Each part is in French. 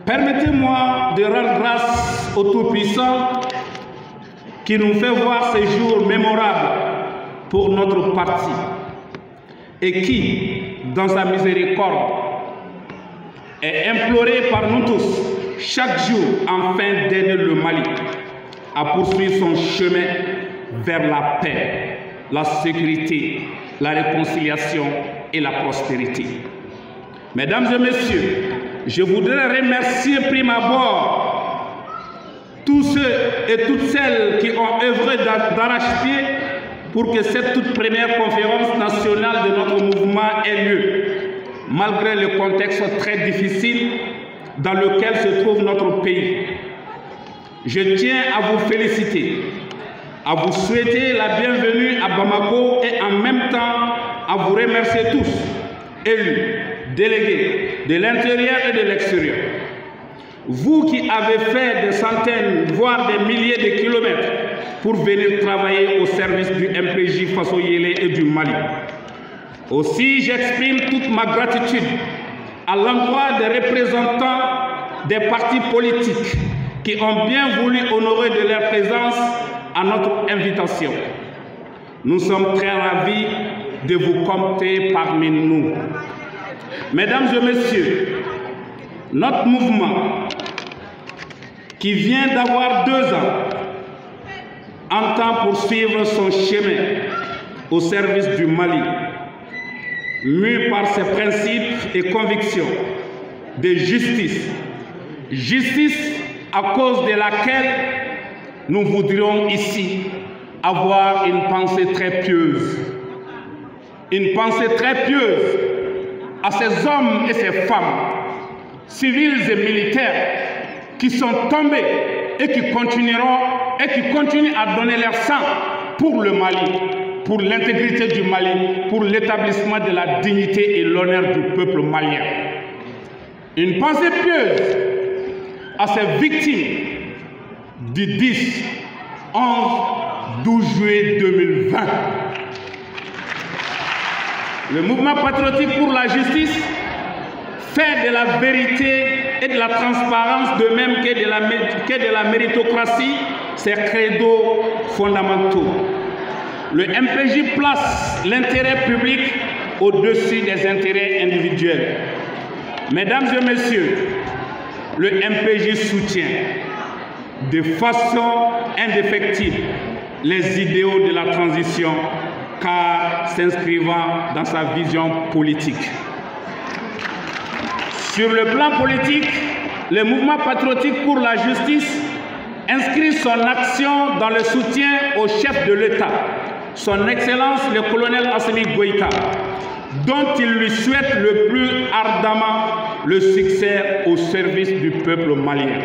Permettez-moi de rendre grâce au Tout-Puissant qui nous fait voir ces jours mémorables pour notre parti et qui, dans sa miséricorde, est imploré par nous tous chaque jour afin d'aider le Mali à poursuivre son chemin vers la paix, la sécurité, la réconciliation et la prospérité. Mesdames et messieurs, je voudrais remercier prime abord tous ceux et toutes celles qui ont œuvré d'arrache-pied pour que cette toute première conférence nationale de notre mouvement ait lieu, malgré le contexte très difficile dans lequel se trouve notre pays. Je tiens à vous féliciter, à vous souhaiter la bienvenue à Bamako et en même temps à vous remercier tous, élus, délégués de l'intérieur et de l'extérieur. Vous qui avez fait des centaines, voire des milliers de kilomètres pour venir travailler au service du MPJ Faso Yélé et du Mali. Aussi, j'exprime toute ma gratitude à l'endroit des représentants des partis politiques qui ont bien voulu honorer de leur présence à notre invitation. Nous sommes très ravis de vous compter parmi nous. Mesdames et messieurs, notre mouvement, qui vient d'avoir 2 ans, entend poursuivre son chemin au service du Mali, mû par ses principes et convictions de justice. Justice à cause de laquelle nous voudrions ici avoir une pensée très pieuse. Une pensée très pieuse à ces hommes et ces femmes, civils et militaires, qui sont tombés et qui continueront et qui continuent à donner leur sang pour le Mali, pour l'intégrité du Mali, pour l'établissement de la dignité et l'honneur du peuple malien. Une pensée pieuse à ces victimes du 10, 11, 12 juillet 2020. Le mouvement patriotique pour la justice fait de la vérité et de la transparence, de même que de la méritocratie, ses credos fondamentaux. Le MPJ place l'intérêt public au-dessus des intérêts individuels. Mesdames et messieurs, le MPJ soutient de façon indéfectible les idéaux de la transition, car s'inscrivant dans sa vision politique. Sur le plan politique, le mouvement patriotique pour la justice inscrit son action dans le soutien au chef de l'État, son Excellence le colonel Assimi Goïta, dont il lui souhaite le plus ardemment le succès au service du peuple malien.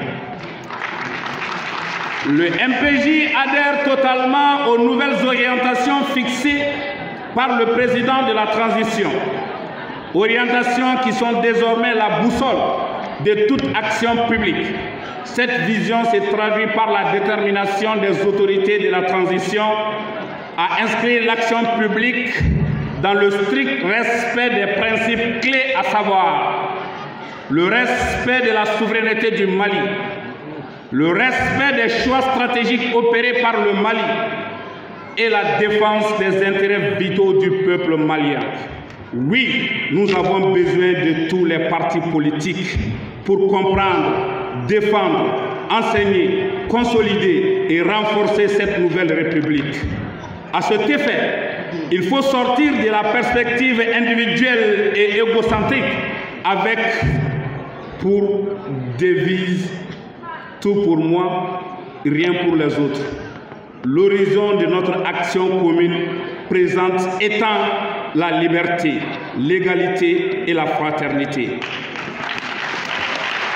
Le MPJ adhère totalement aux nouvelles orientations fixées par le président de la transition, orientations qui sont désormais la boussole de toute action publique. Cette vision s'est traduite par la détermination des autorités de la transition à inscrire l'action publique dans le strict respect des principes clés, à savoir le respect de la souveraineté du Mali, le respect des choix stratégiques opérés par le Mali et la défense des intérêts vitaux du peuple malien. Oui, nous avons besoin de tous les partis politiques pour comprendre, défendre, enseigner, consolider et renforcer cette nouvelle République. À cet effet, il faut sortir de la perspective individuelle et égocentrique avec pour devise « tout pour moi, rien pour les autres ». L'horizon de notre action commune présente étant la liberté, l'égalité et la fraternité.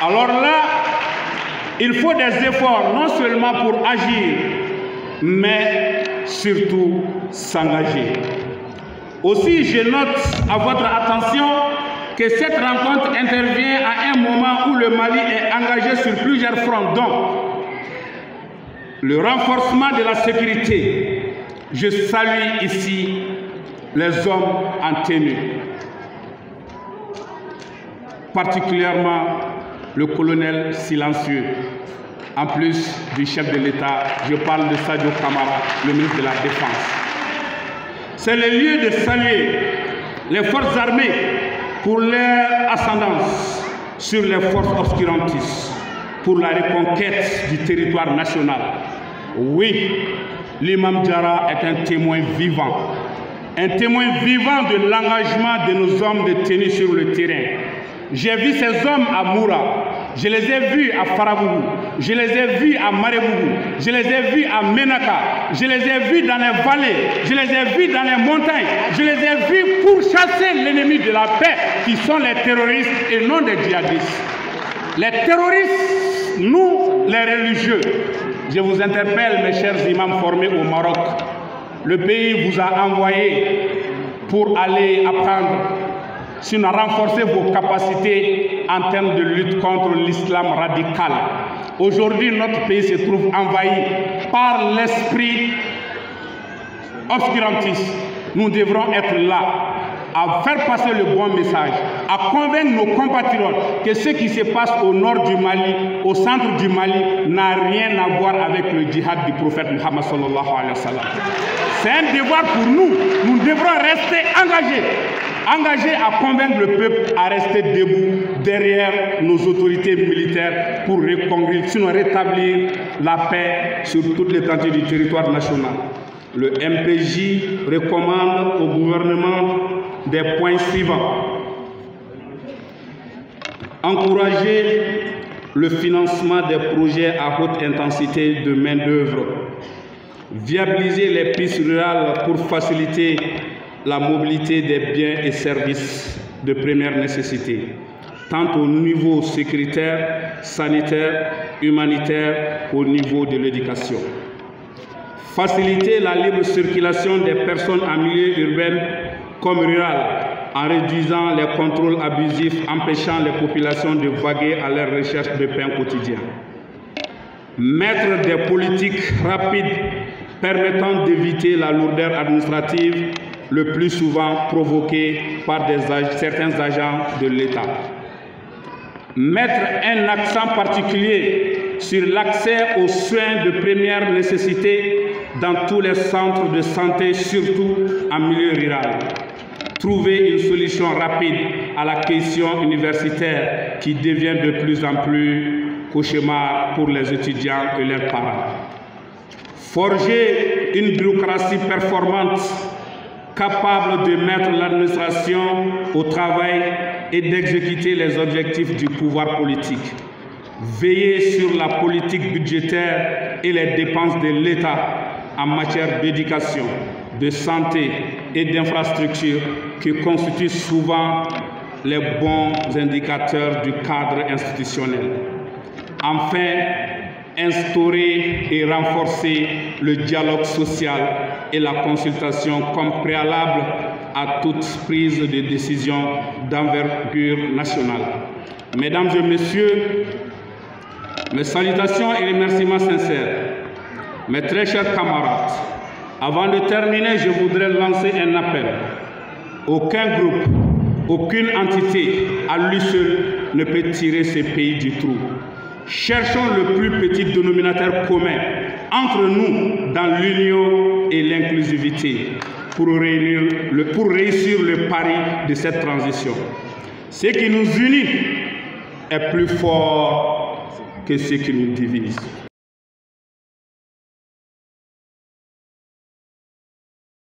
Alors là, il faut des efforts non seulement pour agir, mais surtout s'engager. Aussi, je note à votre attention que cette rencontre intervient à un moment où le Mali est engagé sur plusieurs fronts, dont le renforcement de la sécurité. Je salue ici les hommes en tenue, particulièrement le colonel silencieux. En plus du chef de l'État, je parle de Sadio Kamara, le ministre de la Défense. C'est le lieu de saluer les forces armées pour leur ascendance sur les forces obscurantistes, pour la reconquête du territoire national. Oui, l'imam Diarra est un témoin vivant de l'engagement de nos hommes de tenue sur le terrain. J'ai vu ces hommes à Moura, je les ai vus à Farabougou, je les ai vus à Marebougou, je les ai vus à Menaka, je les ai vus dans les vallées, je les ai vus dans les montagnes, je les ai vus pour chasser l'ennemi de la paix qui sont les terroristes et non les djihadistes. Les terroristes, nous les religieux. Je vous interpelle, mes chers imams formés au Maroc. Le pays vous a envoyé pour aller apprendre, sinon renforcer vos capacités en termes de lutte contre l'islam radical. Aujourd'hui, notre pays se trouve envahi par l'esprit obscurantiste. Nous devrons être là à faire passer le bon message, à convaincre nos compatriotes que ce qui se passe au nord du Mali, au centre du Mali, n'a rien à voir avec le djihad du prophète Muhammad sallallahu alayhi wa sallam. C'est un devoir pour nous. Nous devrons rester engagés à convaincre le peuple à rester debout derrière nos autorités militaires pour rétablir la paix sur toute l'étendue du territoire national. Le MPJ recommande au gouvernement des points suivants. Encourager le financement des projets à haute intensité de main-d'œuvre. Viabiliser les pistes rurales pour faciliter la mobilité des biens et services de première nécessité, tant au niveau sécuritaire, sanitaire, humanitaire qu'au niveau de l'éducation. Faciliter la libre circulation des personnes en milieu urbain comme rural, en réduisant les contrôles abusifs, empêchant les populations de vaguer à leur recherche de pain quotidien. Mettre des politiques rapides permettant d'éviter la lourdeur administrative, le plus souvent provoquée par certains agents de l'État. Mettre un accent particulier sur l'accès aux soins de première nécessité dans tous les centres de santé, surtout en milieu rural. Trouver une solution rapide à la question universitaire qui devient de plus en plus cauchemar pour les étudiants et leurs parents. Forger une bureaucratie performante capable de mettre l'administration au travail et d'exécuter les objectifs du pouvoir politique. Veiller sur la politique budgétaire et les dépenses de l'État en matière d'éducation, de santé et d'infrastructures qui constituent souvent les bons indicateurs du cadre institutionnel. Enfin, instaurer et renforcer le dialogue social et la consultation comme préalable à toute prise de décision d'envergure nationale. Mesdames et messieurs, mes salutations et remerciements sincères. Mes très chers camarades, avant de terminer, je voudrais lancer un appel. Aucun groupe, aucune entité à lui seul ne peut tirer ce pays du trou. Cherchons le plus petit dénominateur commun entre nous dans l'union et l'inclusivité pour réussir le pari de cette transition. Ce qui nous unit est plus fort que ce qui nous divise.